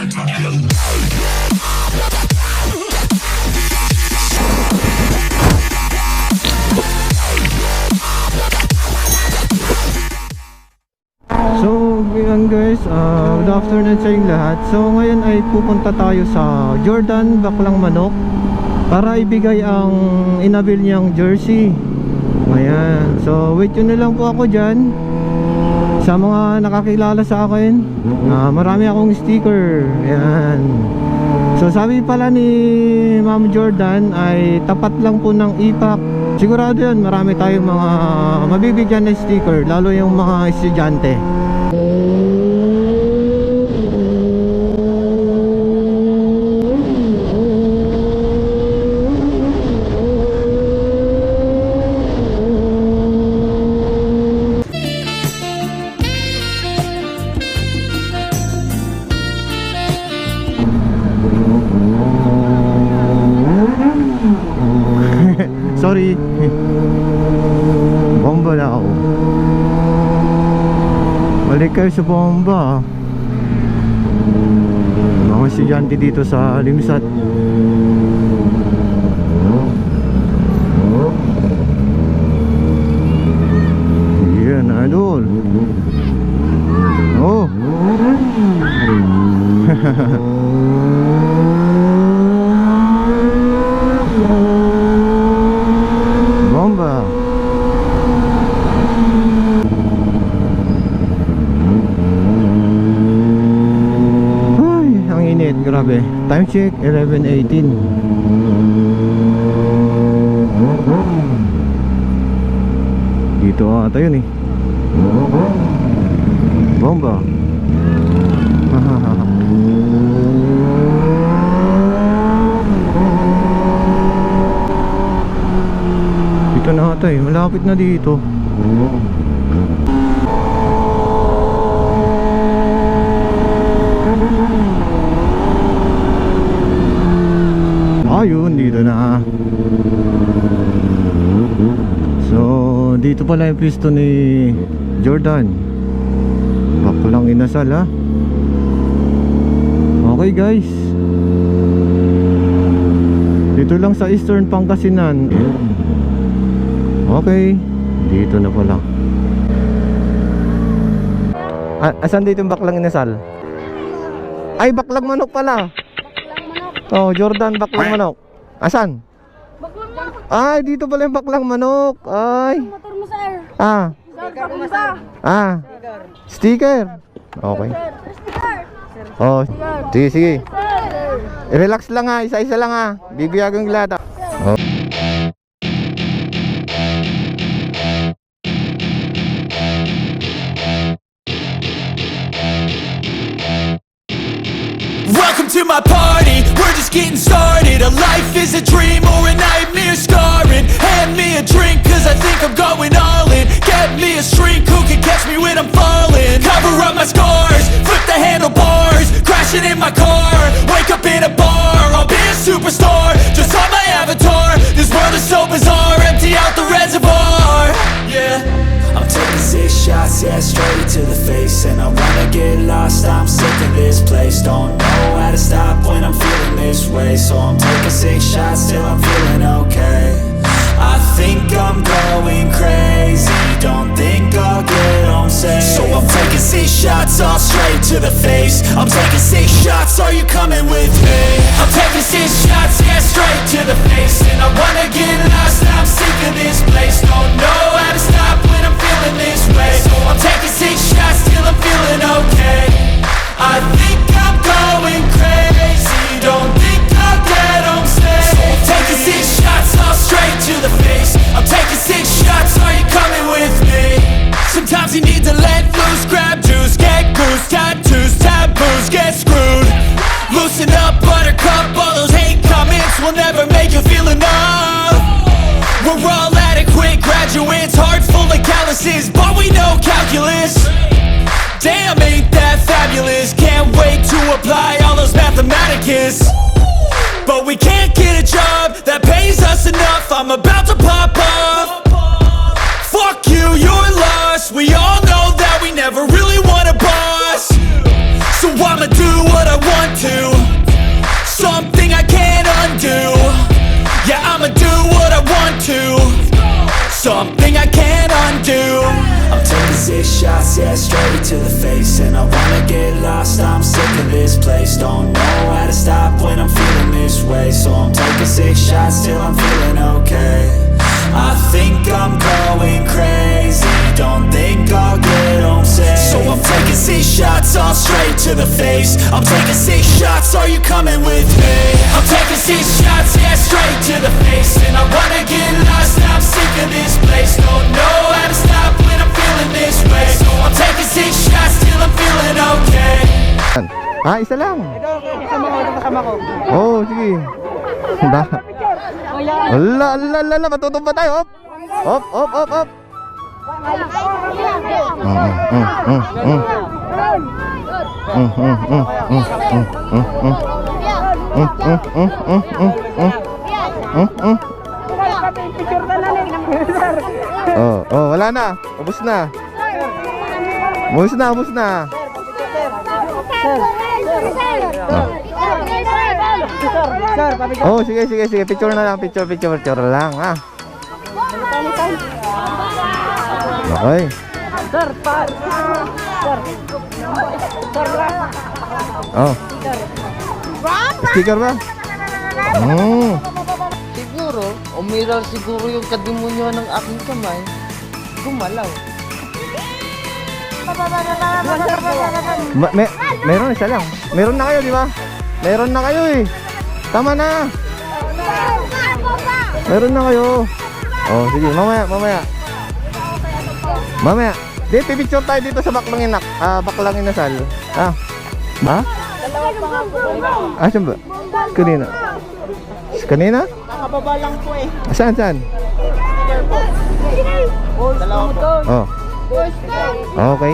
So yan guys, good afternoon sa inyong lahat. So ngayon ay pupunta tayo sa Jordan Baklang Manok para ibigay ang inabil niyang jersey. Ayan, so wait yun na lang po ako dyan. Sa mga nakakilala sa akin, marami akong sticker. Ayan. So sabi pala ni Ma'am Jordan ay tapat lang po ng ipak. Sigurado yun, marami tayong mga mabibigyan na sticker, lalo yung mga estudyante. Sorry. Bomba na ako. Balik kayo sa bomba. Mga estudyante dito sa Limsat. Yan, idol. Oh. Bomba. Ay, ang init, grabe. Time check 11:18. Dito ata yun eh. Bomba. Dito na ata eh, malapit na dito. Ayun, dito na. So, dito pala yung pwesto ni Jordan. Baklang Inasal ha. Okay guys, dito lang sa Eastern Pangasinan. Okay, dito na pala. Asan dito yung Baklang Inasal? Ay, Baklang Manok pala. Oh, Jordan Baklang Manok. Asan? Baklang Manok. Ay, dito pala yung Baklang Manok. Ay. Motor mo sir. Sticker mo sa. Sticker. Okay. Sticker. Oh, sige, sige. Sir. Relax lang ha, isa-isa lang ha. Bibiyagang lata. Oh. Welcome to my party, we're just getting started. A life is a dream or a nightmare scarring. Hand me a drink cause I think I'm going all in. Get me a shrink who can catch me when I'm falling. Cover up my scars, flip the handlebars. Crashing in my car, wake up in a bar. I'll be a superstar, just on my avatar. This world is so bizarre, empty out the reservoir. Yeah, I'm taking 6 shots, yeah, straight to the face. And I wanna get lost, I'm sick of this place. Don't know how to stop when I'm feeling this way. So I'm taking 6 shots till I'm feeling okay. I think I'm going crazy, don't think I'll get home safe. So I'm taking 6 shots, all straight to the face. I'm taking 6 shots, are you coming with me? I'm taking 6 shots, yeah, straight to the face. And I wanna get lost, I'm sick of this place. Don't know how to stop when I'm feeling this way. So I'm taking 6 shots till I'm feeling okay. I think I'm going crazy, don't think I'll get home safe. So I'm taking 6 shots, all straight to the face. I'm taking 6 shots, are you coming with me? Sometimes you need to let loose, grab juice, get goose, tattoos, taboos, get screwed. Loosen up, buttercup, all those hate comments will never make you feel enough. We're all adequate graduates, hearts full of calluses, but we know calculus. Damn, ain't that fabulous? Can't wait to apply all those mathematicus. But we can't get a job that pays us enough. I'm about to pop off. Fuck you, you're lost. We all know that we never really want a boss. So I'ma do what I want to, something I can't undo. Yeah, I'ma do what I want to, something I can't undo. I'm taking 6 shots, yeah, straight to the face. And I wanna get lost, I'm sick of this place. Don't know how to stop when I'm feeling this way. So I'm taking 6 shots till I'm feeling okay. I think I'm going crazy, don't think I'll get home safe. So I'm taking 6 shots, all straight to the face. I'm taking 6 shots, are you coming with me? I'm taking 6 shots, yeah, straight to the face. And I wanna get lost, I'm sick of this place. Don't know how to stop when I'm feeling this way. So I'm taking 6 shots till I'm feeling okay. Ah, isa lang. Kasama ko. Oh, sige. Ala, matutumba tayo. Hop. Hop. Oh, wala na. Ubus na. Oh, sige. Picture na lang, picture lang, ha. Okay. Oh. Sticker ba? Siguro, umiral siguro yung kadimonyo ng aking kamay. Gumalaw. Meron isa lang. Meron na kayo, di ba? Meron na kayo eh. Tama na. Meron na kayo. Oh, sige, mamaya. Di, pipicture tayo dito sa Baklang Inasal. Ah. Ha? Saan ba? Kanina? Nakababa lang po eh. Saan? Dalawa po. Oh. Okay.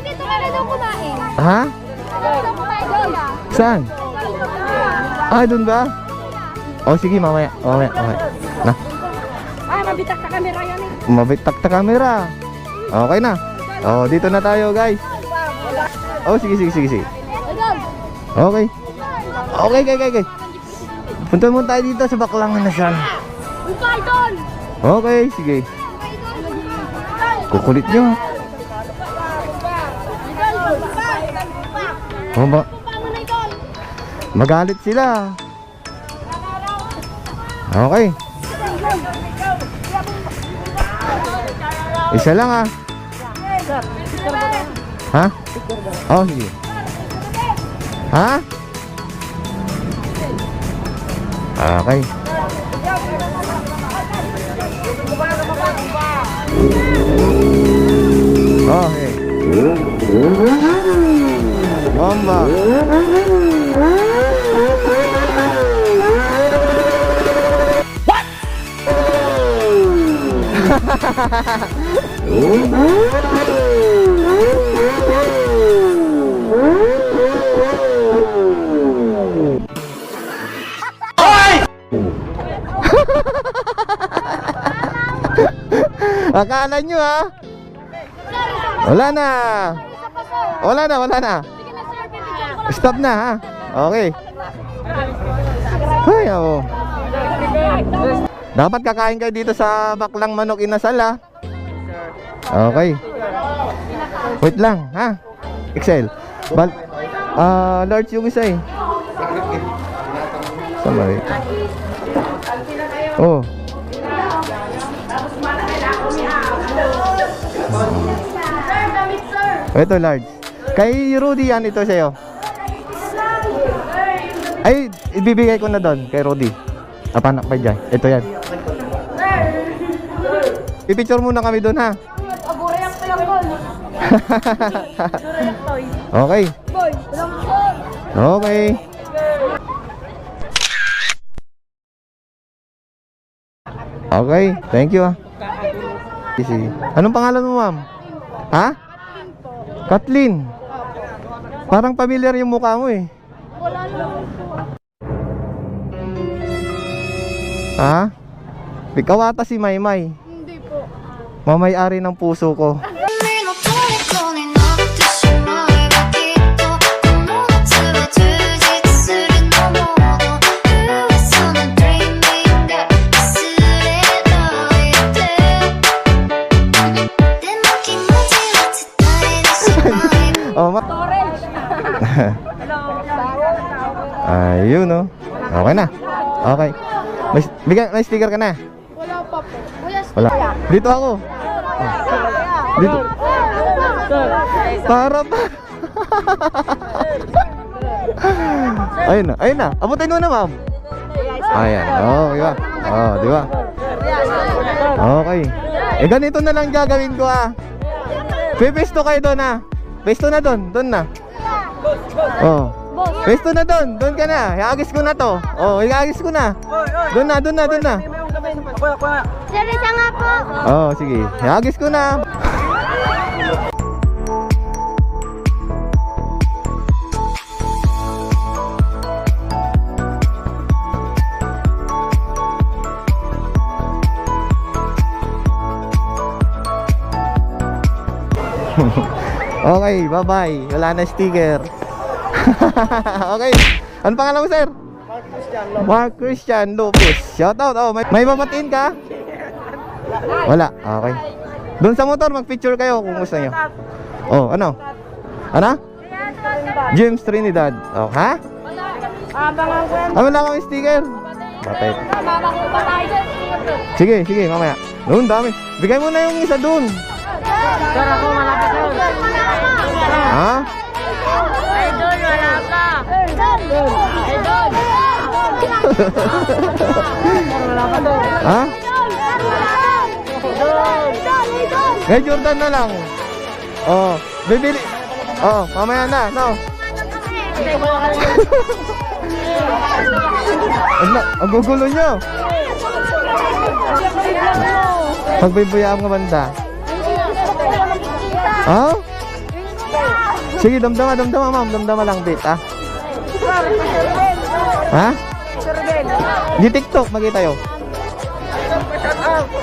Dito ka na daw kumain. Ha? Saan? Doon ba? Oh, sige, mamaya. Na. Mabitak ka camera yan eh. Mabitak ta camera. Okay na. Oh, dito na tayo, guys. Oh, sige. Okay. Okay. Punta mo tayo dito sa Baklang Inasal. Okay, sige. Kukulit nyo. Oh, magalit sila. Okay. Isa lang, ha. Ha? Oh, sige. Ha? Okay. Okay. Bomba. What? Akala nyo, ha? Wala na. Stop na, ha? Okay. Ay, oh. Dapat kakain kayo dito sa Baklang Manok Inasal, ha? Okay. Wait lang, ha? Excel. Large yung isa, eh. Sama, wait. Oh. Ito, large. Kay Rudy yan, ito sa'yo. Ay, ibibigay ko na doon kay Rudy. Panak pa dyan. Ito yan. Pipicture muna kami doon, ha? Okay. Okay. Okay, thank you, ha. Sige. Anong pangalan mo, ma'am? Ha? Kathleen. Parang familiar yung mukha mo, eh. Ha? Ikaw ata si Maymay. Hindi po. Mamay-ari ng puso ko. Oh, Storage. ayun, no. Okay na. Okay. May sticker ka na? Wala pa po. Kuya, Wala. Dito ako. Dito. Para pa. Ayun na, ayun na. Abutin mo na, ma'am. Ayan. Oh, di ba? Oh, di ba? Okay. Eh, ganito na lang gagawin ko, ah. Pepesto kayo doon, ah. Pesto na doon. Doon na. Oh. Pesto na doon. Doon ka na. Iagis ko na to. Oh, iagis ko na. Doon na, doon na, doon na. Sir, isa nga po. Oh, sige. Iagis ko na. Okay, bye-bye. Wala na sticker. Okay. Ano pangalan mo, sir? Mark Christian Lopez. Shout out. Oh, may babatiin ka? Wala. Okay. Doon sa motor, mag-picture kayo kung gusto nyo. Oh, ano? Ano? James Trinidad. Oh, ha? Wala kami sticker. Batay. Sige, sige, mamaya. Doon, dami. Bigay mo na yung isa doon. Sir, ako malapit yun. Ha? Idol, wala pa. Idol. Ha? Kay Jordan na lang. Oh, bibili. Oh, mamaya na, no. Ang gugulo nyo. Pagbibuyaan nga banda. Ha? Sige, damdama, ma'am. Damdama lang, bit, ah. Ha? Di TikTok, magkita tayo.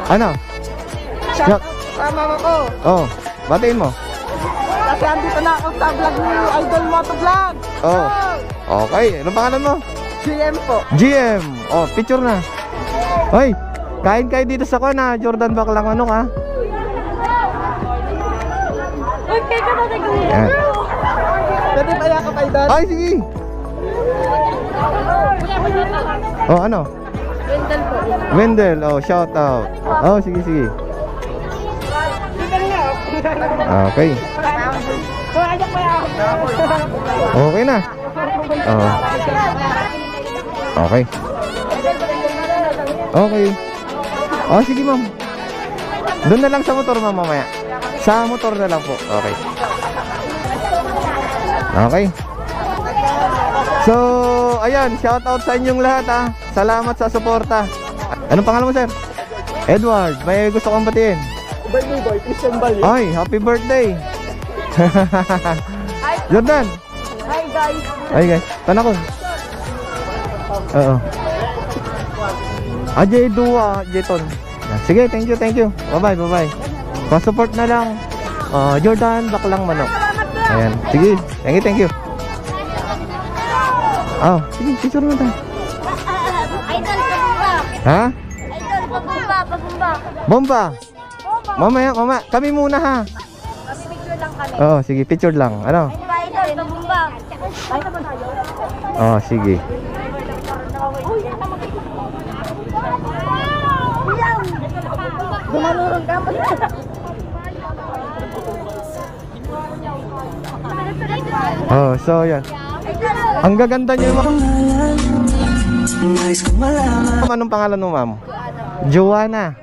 Ano? Shout. Mama ko. Oh, batiin mo. Kasi andito na ako sa vlog ni Idol Motovlog. Oh. Okay, anong pangalan mo? GM po. GM. Oh, picture na. Hoy, kain kayo dito sa kona, Jordan Baklang ano ka? Okay ka na nag-uwi. Yan. Pwede pa yakap Idol? Ay, sige. Oh, ano? Wendell po. Wendell, oh, shout out. Oh, sige, sige. Okay. Okay na. Oh. Okay. Okay. Oh, sige, ma'am. Doon na lang sa motor, ma'am, mamaya. Sa motor na lang po. Okay. Okay. So, ayan, shout out sa inyong lahat, ah. Salamat sa suporta. Anong pangalan mo, sir? Edward, may gusto kong batiin. Boy, Christian Balyo. Ay, happy birthday. Jordan. Hi guys. Ay, guys. Tanakon. Oo. Ajay Dua, Jeton. Sige, thank you. Bye-bye. Pa-support na lang. Jordan, Baklang Manok. Ayan. Sige, thank you. Oh, sige, picture mo tayo. Idol, pabumba. Ha? Idol, pabumba. Bomba. Mamaya. Kami muna, ha? Picture lang kami. Oh, sige, picture lang. Ano? Idol, pabumba. Ay, naman tayo. Oh, sige. Gumanurong ka pa. Oh, so yan. Ang gaganda niyo, ma'am. Anong pangalan mo, ma'am? Joanna.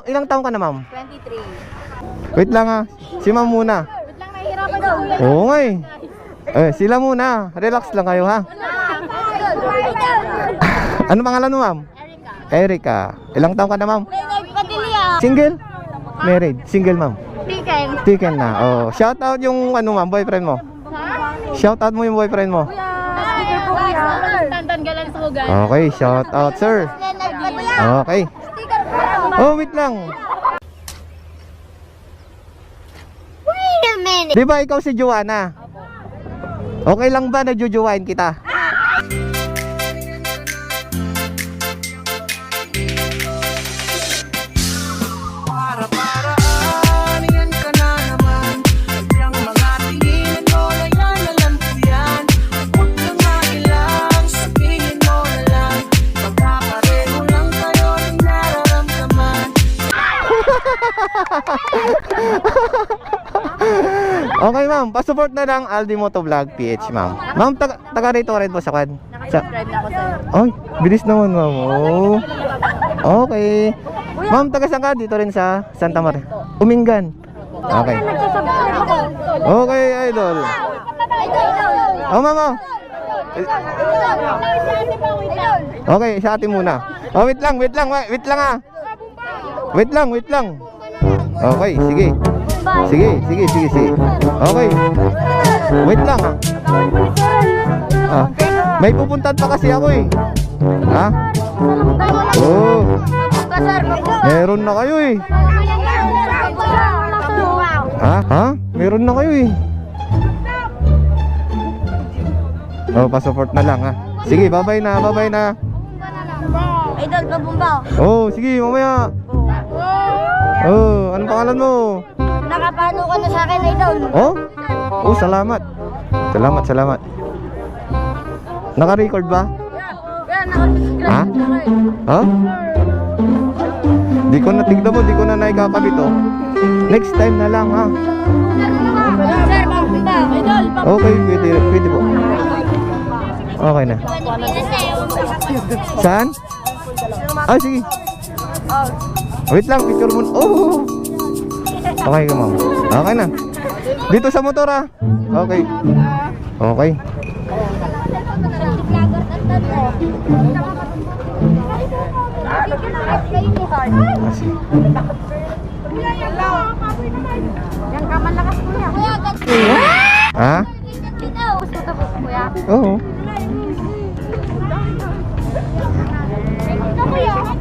Ilang taon ka na, ma'am? 23. Wait lang, ha. Si ma'am muna. Wait lang, nahihirapan ka ulit. Oo nga eh. Sila muna. Relax lang kayo, ha. Anong pangalan mo, ma'am? Erica. Ilang taon ka na, ma'am? Padilla. Single? Married? Single, ma'am? Tiken. Taken na. Oh, shout out yung ano, ma'am, boyfriend mo. Shout out mo yung boyfriend mo. Sticker po kuya. Tantan galan sa hugan. Okay, shout out, sir. Okay. Oh, wait lang. Wait a minute. Di ba ikaw si Joanna? Okay lang ba na jujuwain kita? Para-paraan, yan ka na naman. Ang mga tingin Okay, ma'am. Pa-support na lang Aldi Motovlog PH, ma'am. Ma'am, taga rito rin po sa kwan. Nakasubscribe na ako sa'yo. Ay, bilis naman, ma'am. Oh. Okay. Ma'am, taga saan ka? Dito rin sa Santa Maria. Umingan. Okay. Nagsasubscribe ako. Okay, idol. Oh, ma'am. Oh. Okay, sa atin muna. Oh, wait lang ah. Wait lang. Okay, sige. Sige. Okay. Wait lang ah. Ah, may pupuntahan pa kasi ako eh. Ha? Oh. Meron na kayo eh. Ha? Meron na kayo eh. Oh, pa-support na lang ha. Sige, bye-bye na. Idol, pabumba. Oh, sige, mamaya. Oh, anong pangalan mo? Nakapano ka na sa akin, Idol. Oh? Oh, salamat. Salamat. Naka-record ba? Yan, nakasubscribe Ha? na ako. Ha? Di ko na tignan mo, di ko na naikakabit oh. Next time na lang ha. Sir, pabumba. Idol, Okay, pwede po. Okay na. Saan? Ah, sige. Wait lang, picture mo. Oh. Okay ka, ma'am. Okay na. Dito sa motor ah. Okay. Yan ka malakas kuya. Ha? Gusto to po kuya. Oo.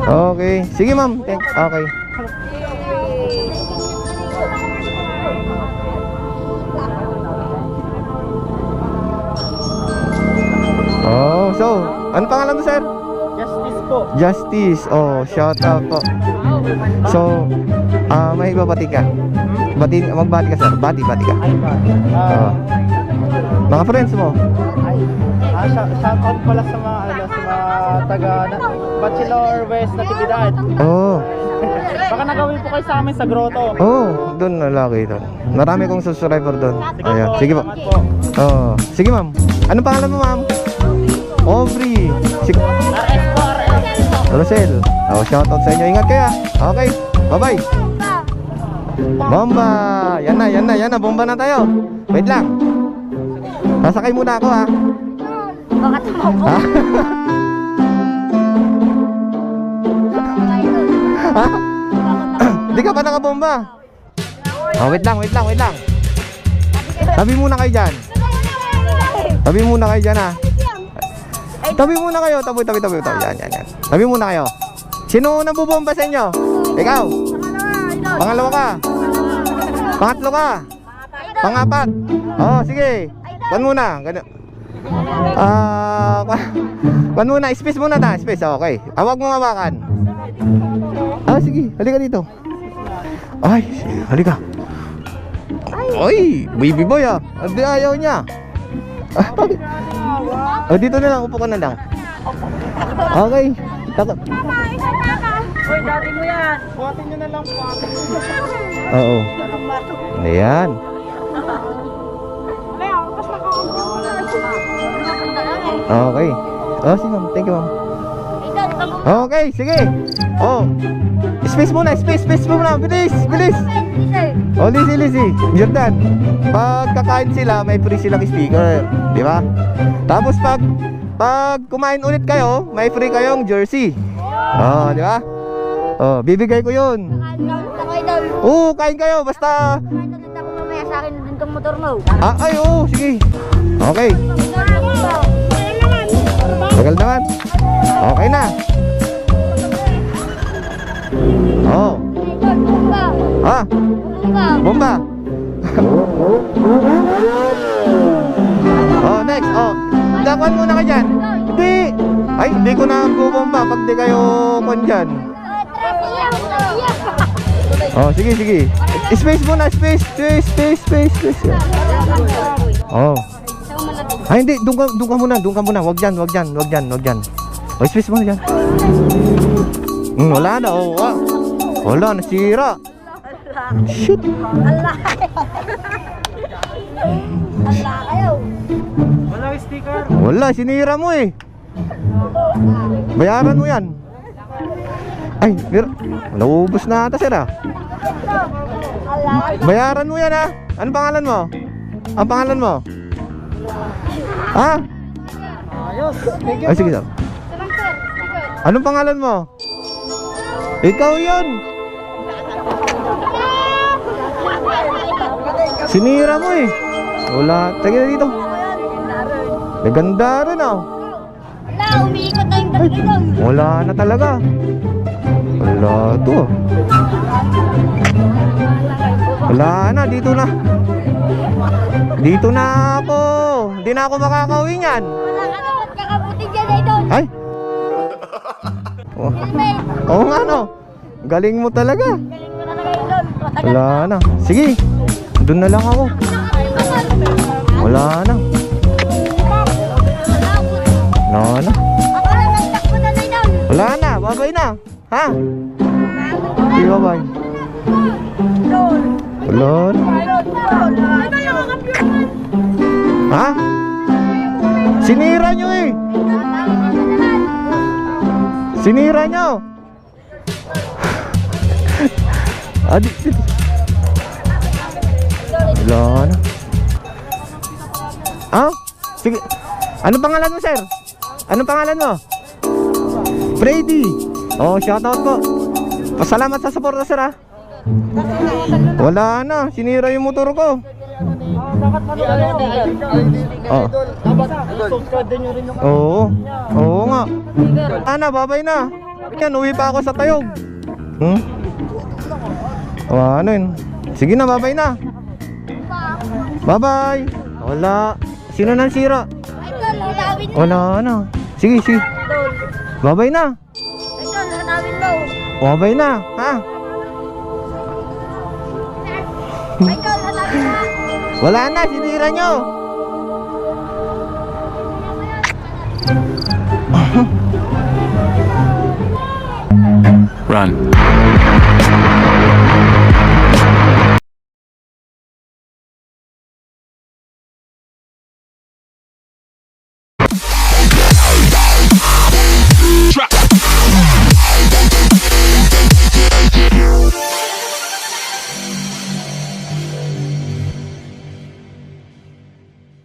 Okay. Sige, ma'am. Okay. Oh, so, ano pangalan mo, sir? Justice po. Justice. Oh, shout out po. So, may babati ka. Magbati ka, sir. Bati ka. Oh. Mga friends mo. Shout out pala sa mga taga Bachelor West Natividad. Oh. Baka nagawin po kayo sa amin sa grotto. Oh, doon nalaki doon. Marami kong subscriber doon. Ayan, sige po. Salamat po. Oh, sige, ma'am. Anong pangalan mo, ma'am? Aubrey. Sige. RS po, RS. Rosel. Oh, shout out sa inyo. Ingat kayo. Okay. Bye-bye. Bomba. Yan na. Bomba na tayo. Wait lang. Sasakay muna ako ha. Baka tumapo. Ha? Ha? Di ka pa nakabomba. Oh, wait lang. Tabi muna kayo dyan ha. Tabi muna kayo. Tabi. Yan. Tabi muna kayo. Sino unang bubomba sa inyo? Ikaw. Pangalawa ka. Pangatlo ka. Pangapat. Oh, sige. Kuan muna. Ganun. Kuan muna. Space muna ta. Space. Okay. Huwag mo hawakan. Sige. Halika dito. Ay, sige. Halika. Ay, baby boy ah. Hindi ayaw niya. Bakit? Oh, dito na lang. Upo ka na lang. Okay. Takot. Uy, dati mo yan. Buhatin nyo na lang po. Oo. Ayan. Okay. Oh, sige ma'am. Thank you, ma'am. Okay, sige. Oh. Space muna. Bilis. Oh, lisi. Jordan. Pag kakain sila, may free silang speaker. Di ba? Tapos pag kumain ulit kayo, may free kayong jersey. Oh, di ba? Oh, bibigay ko yun. Oo, kain kayo. Basta... Mamaya sa akin din tong motor mo. Ay, oo. Sige. Okay. Tagal naman. Okay na. Oh. Bomba. Oh, next. Oh. Dakuan muna ka dyan. Hindi. Ay, hindi ko na bubomba pag di kayo kon dyan. Oh, sige. Space muna. Space. Oh. Ay, hindi. Doon ka muna. Wag dyan. Oh, space muna dyan. Wala na. Oh, wala. Nasira. Shoot. Allah. Allah kayo. Wala, sinira mo eh. Bayaran mo yan. Ay, naubos na ata sir ah. Allah. Bayaran mo yan ha. Anong pangalan mo? Ang pangalan mo? Ha? Ay, sige sir. Anong pangalan mo? Ikaw yun. Sinira mo eh. Wala. Tagina dito. Naganda rin ah. Allah, umiikot na yung dalgidong. Wala na talaga. Wala to. Wala na, dito na. Dito na ako. Hindi na ako makakauwi niyan. Wala ka naman kakabuti dyan ay doon. Ay. Oh. Helmet. Oo nga no. Galing mo talaga. Galing mo na kayo doon. Matagal Wala na. Sige. Doon na lang ako. Wala na. Wala na. Ako na nagtakbo na na doon. Wala na. Babay na. Ha? Sige, babay. Wala na. Ha? Sinira nyo eh. Sinira nyo. Adi. Wala na. Ah? Sige. Anong pangalan mo, sir? Anong pangalan mo? Freddy. Oh, shoutout po. Pasalamat sa support, sir ha. Wala na. Sinira yung motor ko. Oh. Oo. Oo nga. Ana, babay na. Yan, uwi pa ako sa Tayog. Ano yun? Sige na, babay na. Bye-bye. Wala. Sino nang sira? Idol, hanapin mo. Wala na. Sige, sige. Idol. Babay na. Idol, hanapin mo. Babay na. Ha? Idol, hanapin mo. Wala na. Sinira nyo. Run.